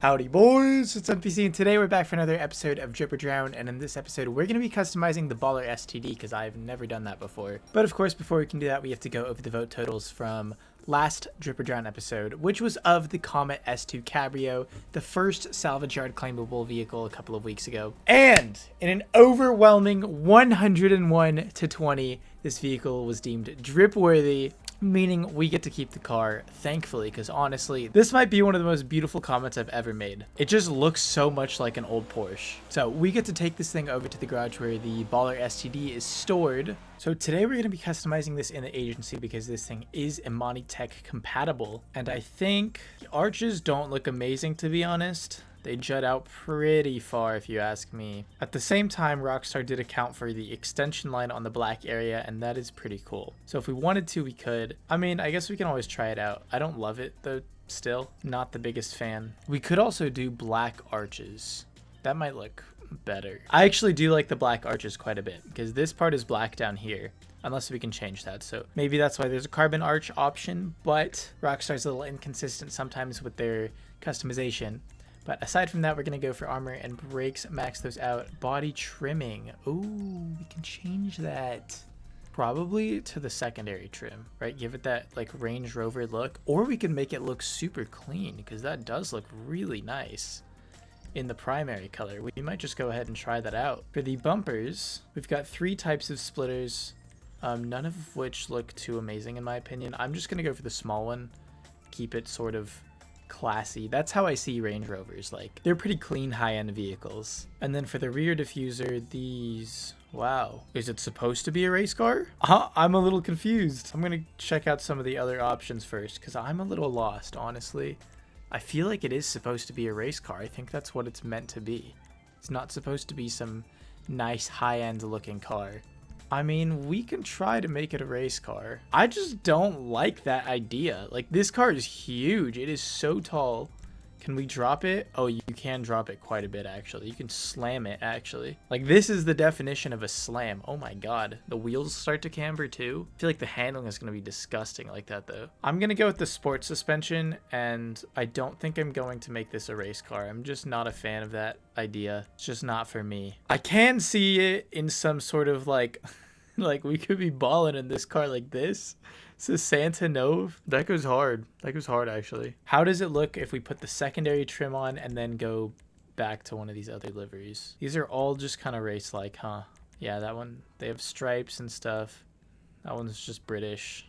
Howdy boys, it's MPC and today we're back for another episode of Drip or Drown, and in this episode we're going to be customizing the Baller STD because I've never done that before. But of course before we can do that we have to go over the vote totals from last Drip or Drown episode, which was of the Comet S2 Cabrio, the first salvage yard claimable vehicle a couple of weeks ago. And in an overwhelming 101 to 20, this vehicle was deemed drip worthy, meaning we get to keep the car, thankfully, because honestly, this might be one of the most beautiful Comets I've ever made. It just looks so much like an old Porsche. So we get to take this thing over to the garage where the Baller STD is stored. So today we're going to be customizing this in the agency because this thing is Imani Tech compatible. And I think the arches don't look amazing, to be honest. They jut out pretty far if you ask me. At the same time, Rockstar did account for the extension line on the black area, and that is pretty cool. So if we wanted to, we could. I mean, I guess we can always try it out. I don't love it though, still. Not the biggest fan. We could also do black arches. That might look better. I actually do like the black arches quite a bit because this part is black down here. Unless we can change that, so maybe that's why there's a carbon arch option, but Rockstar's a little inconsistent sometimes with their customization. But aside from that, we're going to go for armor and brakes, max those out. Body trimming. Ooh, we can change that. Probably to the secondary trim, right? Give it that like Range Rover look. Or we can make it look super clean because that does look really nice in the primary color. We might just go ahead and try that out. For the bumpers, we've got 3 types of splitters, none of which look too amazing in my opinion. I'm just going to go for the small one. Keep it sort of classy. That's how I see Range Rovers. Like, they're pretty clean high-end vehicles. And then for the rear diffuser, these, wow, is it supposed to be a race car? I'm a little confused. I'm gonna check out some of the other options first because I'm a little lost, honestly. I feel like it is supposed to be a race car. I think that's what it's meant to be. It's not supposed to be some nice high-end looking car. I mean, we can try to make it a race car. I just don't like that idea. Like, this car is huge. It is so tall. Can we drop it? Oh, you can drop it quite a bit, actually. You can slam it, actually. Like, this is the definition of a slam. Oh my god. The wheels start to camber, too. I feel like the handling is going to be disgusting like that, though. I'm going to go with the sport suspension, and I don't think I'm going to make this a race car. I'm just not a fan of that idea. It's just not for me. I can see it in some sort of, like we could be balling in this car like this. It's a Santa Nove. That goes hard. That goes hard, actually. How does it look if we put the secondary trim on and then go back to one of these other liveries? These are all just kind of race-like, huh? Yeah, that one, they have stripes and stuff. That one's just British.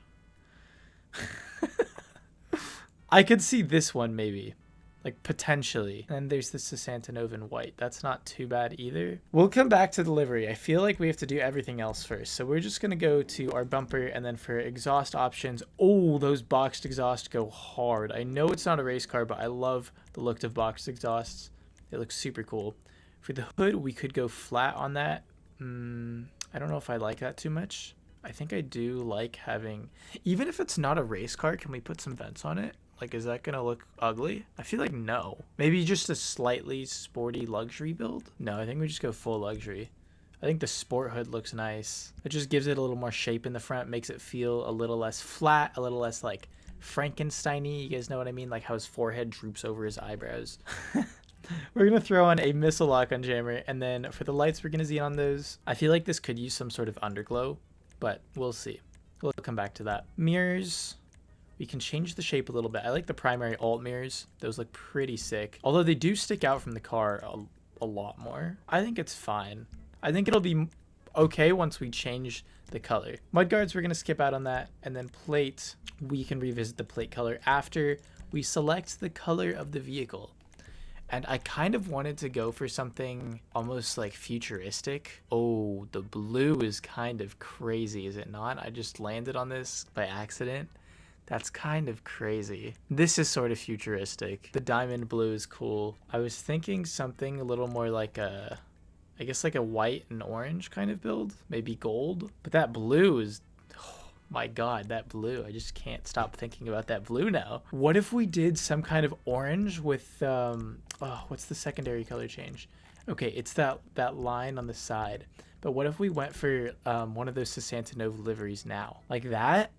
I could see this one, maybe. Like, potentially. And there's the Santa Nova in white. That's not too bad either. We'll come back to the livery. I feel like we have to do everything else first. So we're just going to go to our bumper, and then for exhaust options, oh, those boxed exhausts go hard. I know it's not a race car, but I love the look of boxed exhausts. It looks super cool. For the hood, we could go flat on that. I don't know if I like that too much. I think I do like having, even if it's not a race car, can we put some vents on it? Like, is that gonna look ugly? I feel like no. Maybe just a slightly sporty luxury build? No, I think we just go full luxury. I think the sport hood looks nice. It just gives it a little more shape in the front, makes it feel a little less flat, a little less like Frankenstein-y. You guys know what I mean? Like how his forehead droops over his eyebrows. We're gonna throw on a missile lock on jammer, and then for the lights we're gonna Z on those. I feel like this could use some sort of underglow, but we'll see. We'll come back to that. Mirrors. We can change the shape a little bit. I like the primary alt mirrors. Those look pretty sick. Although they do stick out from the car a lot more. I think it's fine. I think it'll be okay once we change the color. Mudguards, we're going to skip out on that. And then plate, we can revisit the plate color after we select the color of the vehicle. And I kind of wanted to go for something almost like futuristic. Oh, the blue is kind of crazy, is it not? I just landed on this by accident. That's kind of crazy. This is sort of futuristic. The diamond blue is cool. I was thinking something a little more like a, I guess like a white and orange kind of build. Maybe gold. But that blue is, oh my god, that blue. I just can't stop thinking about that blue now. What if we did some kind of orange with, oh, what's the secondary color change? Okay, it's that line on the side. But what if we went for one of those Santa Nova liveries now? Like that?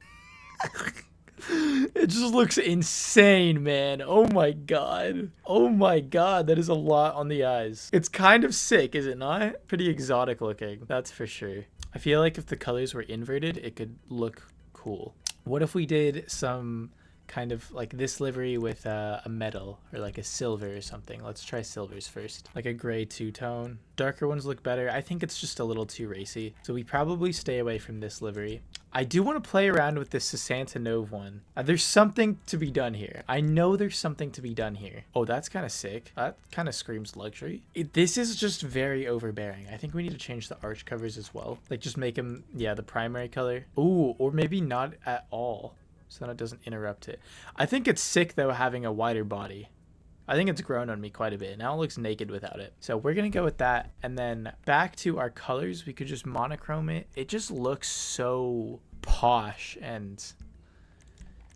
It just looks insane, man. Oh my god. Oh my god, that is a lot on the eyes. It's kind of sick, is it not? Pretty exotic looking, that's for sure. I feel like if the colors were inverted, it could look cool. What if we did some kind of like this livery with a metal or like a silver or something? Let's try silvers first. Like a gray two-tone. Darker ones look better. I think it's just a little too racy. So we probably stay away from this livery. I do want to play around with this Santa Nove one. There's something to be done here. I know there's something to be done here. Oh, that's kind of sick. That kind of screams luxury. This is just very overbearing. I think we need to change the arch covers as well. Like just make them, yeah, the primary color. Ooh, or maybe not at all, so that it doesn't interrupt it. I think it's sick though having a wider body. I think it's grown on me quite a bit. Now it looks naked without it. So we're going to go with that. And then back to our colors, we could just monochrome it. It just looks so posh and,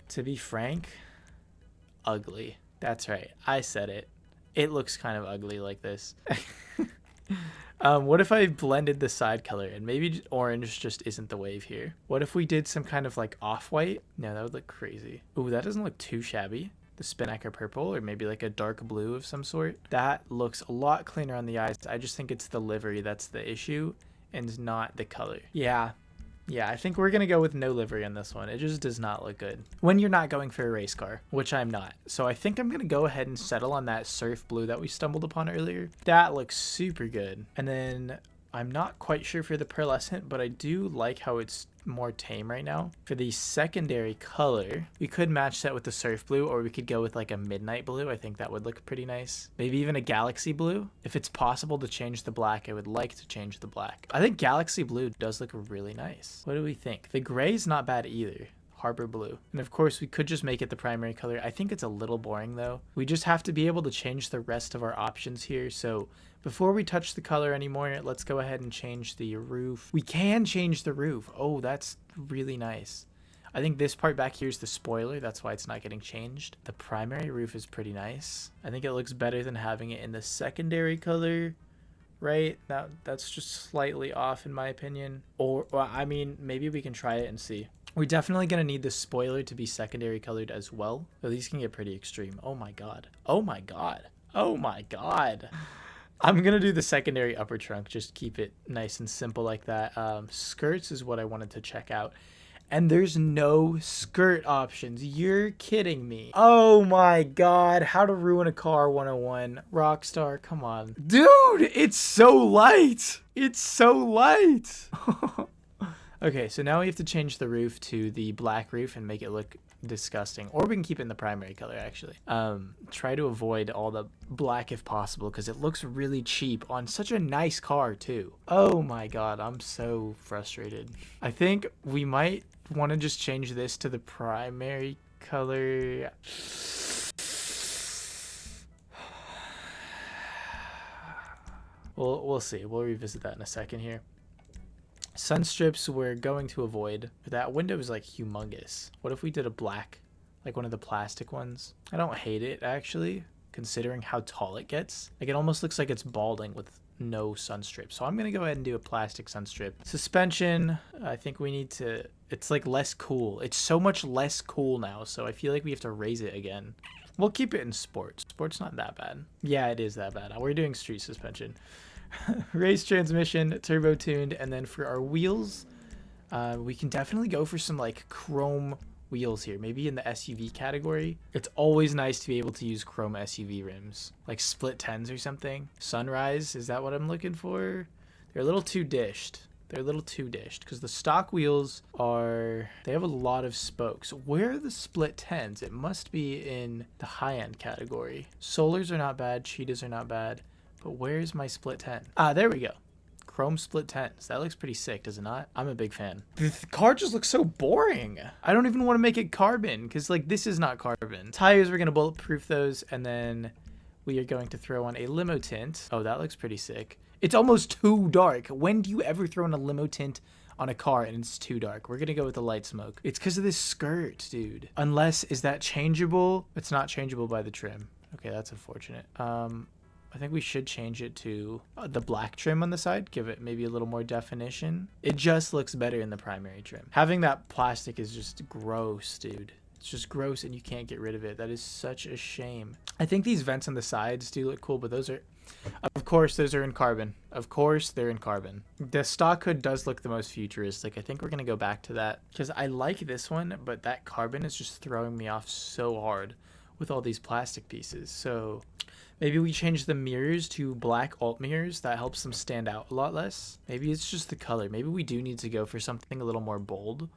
to be frank, ugly. That's right. I said it. It looks kind of ugly like this. What if I blended the side color and maybe orange just isn't the wave here? What if we did some kind of like off-white? No, that would look crazy. Ooh, that doesn't look too shabby. The Spinnaker purple or maybe like a dark blue of some sort. That looks a lot cleaner on the eyes. I just think it's the livery that's the issue and not the color. Yeah, I think we're going to go with no livery on this one. It just does not look good when you're not going for a race car, which I'm not. So I think I'm going to go ahead and settle on that surf blue that we stumbled upon earlier. That looks super good. And then I'm not quite sure for the pearlescent, but I do like how it's more tame right now. For the secondary color, we could match that with the surf blue, or we could go with like a midnight blue. I think that would look pretty nice. Maybe even a galaxy blue. If it's possible to change the black, I would like to change the black. I think galaxy blue does look really nice. What do we think? The gray is not bad either. Harbor blue. And of course we could just make it the primary color. I think it's a little boring though. We just have to be able to change the rest of our options here. So before we touch the color anymore, let's go ahead and change the roof. We can change the roof. Oh, that's really nice. I think this part back here is the spoiler. That's why it's not getting changed. The primary roof is pretty nice. I think it looks better than having it in the secondary color, right? That's just slightly off in my opinion. Or I mean, maybe we can try it and see. We're definitely going to need the spoiler to be secondary colored as well. So these can get pretty extreme. Oh my god. Oh my god. Oh my god. I'm going to do the secondary upper trunk. Just keep it nice and simple like that. Skirts is what I wanted to check out. And there's no skirt options. You're kidding me. Oh my god. How to ruin a car 101. Rockstar, come on. Dude, it's so light. It's so light. Okay, so now we have to change the roof to the black roof and make it look disgusting. Or we can keep it in the primary color, actually. Try to avoid all the black if possible, because it looks really cheap on such a nice car, too. Oh my god, I'm so frustrated. I think we might want to just change this to the primary color. We'll see. We'll revisit that in a second here. Sun strips we're going to avoid. That window is like humongous. What if we did a black, like one of the plastic ones? I don't hate it actually, considering how tall it gets. Like it almost looks like it's balding with no sun strip. So I'm gonna go ahead and do a plastic sun strip. Suspension, I think we need to, it's like less cool. It's so much less cool now, so I feel like we have to raise it again. We'll keep it in sports. Sports not that bad. Yeah, it is that bad. We're doing street suspension. Race transmission, turbo tuned, and then for our wheels, we can definitely go for some like chrome wheels here, maybe in the SUV category. It's always nice to be able to use chrome SUV rims, like split 10s or something. Sunrise, is that what I'm looking for? They're a little too dished. They're a little too dished because the stock wheels are, they have a lot of spokes. Where are the split 10s? It must be in the high-end category. Solars are not bad, cheetahs are not bad. But where's my split 10? Ah, there we go. Chrome split 10s. That looks pretty sick, does it not? I'm a big fan. The car just looks so boring. I don't even want to make it carbon because like this is not carbon. Tires, we're going to bulletproof those. And then we are going to throw on a limo tint. Oh, that looks pretty sick. It's almost too dark. When do you ever throw in a limo tint on a car and it's too dark? We're going to go with the light smoke. It's because of this skirt, dude. Unless, is that changeable? It's not changeable by the trim. Okay, that's unfortunate. I think we should change it to the black trim on the side, give it maybe a little more definition. It just looks better in the primary trim. Having that plastic is just gross, dude. It's just gross and you can't get rid of it. That is such a shame. I think these vents on the sides do look cool, but those are, of course, those are in carbon. Of course, they're in carbon. The stock hood does look the most futuristic. I think we're going to go back to that because I like this one, but that carbon is just throwing me off so hard with all these plastic pieces. So maybe we change the mirrors to black alt mirrors. That helps them stand out a lot less. Maybe it's just the color. Maybe we do need to go for something a little more bold,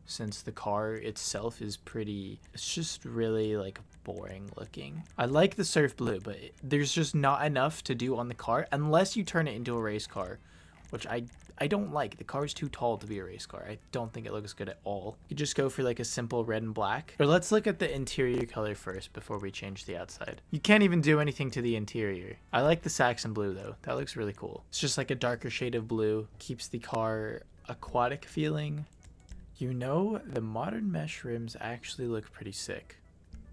since the car itself is pretty, it's just really like boring looking. I like the surf blue, but there's just not enough to do on the car unless you turn it into a race car, which I don't like. The car is too tall to be a race car. I don't think it looks good at all. You just go for like a simple red and black. Or let's look at the interior color first before we change the outside. You can't even do anything to the interior. I like the Saxon blue though. That looks really cool. It's just like a darker shade of blue. Keeps the car aquatic feeling. You know, the modern mesh rims actually look pretty sick.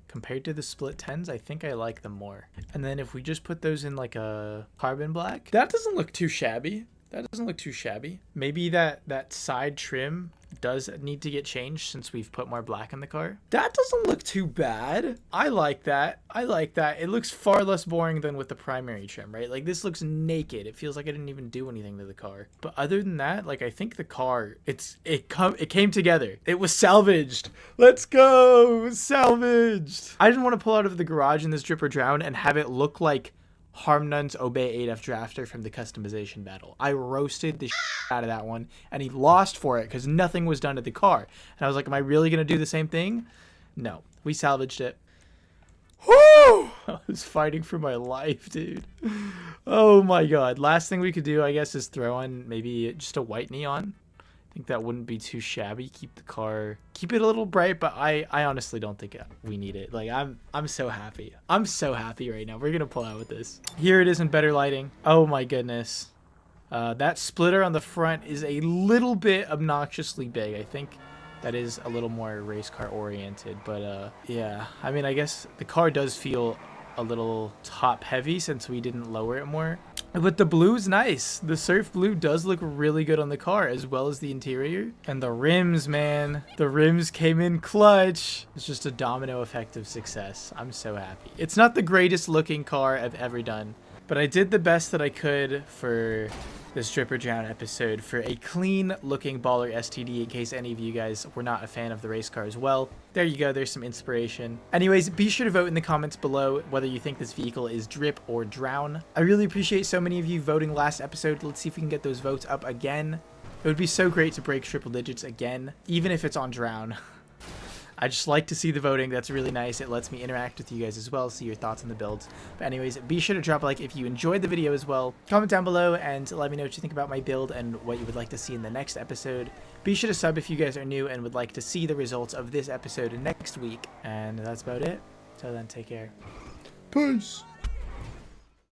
Compared to the split 10s, I think I like them more. And then if we just put those in like a carbon black, that doesn't look too shabby. That doesn't look too shabby. Maybe that side trim does need to get changed since we've put more black in the car. That doesn't look too bad. I like that. I like that. It looks far less boring than with the primary trim, right? Like this looks naked. It feels like I didn't even do anything to the car. But other than that, like I think the car, it came together. It was salvaged. Let's go. Salvaged. I didn't want to pull out of the garage in this Drip or Drown and have it look like Harmnun's Obey 8F Drafter from the customization battle. I roasted the shit out of that one, and he lost for it because nothing was done to the car. And I was like, am I really going to do the same thing? No. We salvaged it. Whoo! I was fighting for my life, dude. Oh my god. Last thing we could do, I guess, is throw on maybe just a white neon. I think that wouldn't be too shabby. Keep it a little bright, but I honestly don't think we need it. Like I'm so happy. I'm so happy right now. We're gonna pull out with this. Here it is in better lighting. Oh my goodness. That splitter on the front is a little bit obnoxiously big. I think that is a little more race car oriented, but yeah. I mean, I guess the car does feel a little top heavy since we didn't lower it more. But the blue's nice. The surf blue does look really good on the car as well as the interior. And the rims, man. The rims came in clutch. It's just a domino effect of success. I'm so happy. It's not the greatest looking car I've ever done, but I did the best that I could for this Drip or Drown episode for a clean looking baller STD in case any of you guys were not a fan of the race car as well. There you go, there's some inspiration. Anyways, be sure to vote in the comments below whether you think this vehicle is Drip or Drown. I really appreciate so many of you voting last episode. Let's see if we can get those votes up again. It would be so great to break triple digits again, even if it's on Drown. I just like to see the voting. That's really nice. It lets me interact with you guys as well, see your thoughts on the builds. But anyways, be sure to drop a like if you enjoyed the video as well. Comment down below and let me know what you think about my build and what you would like to see in the next episode. Be sure to sub if you guys are new and would like to see the results of this episode next week. And that's about it. Till then, take care. Peace.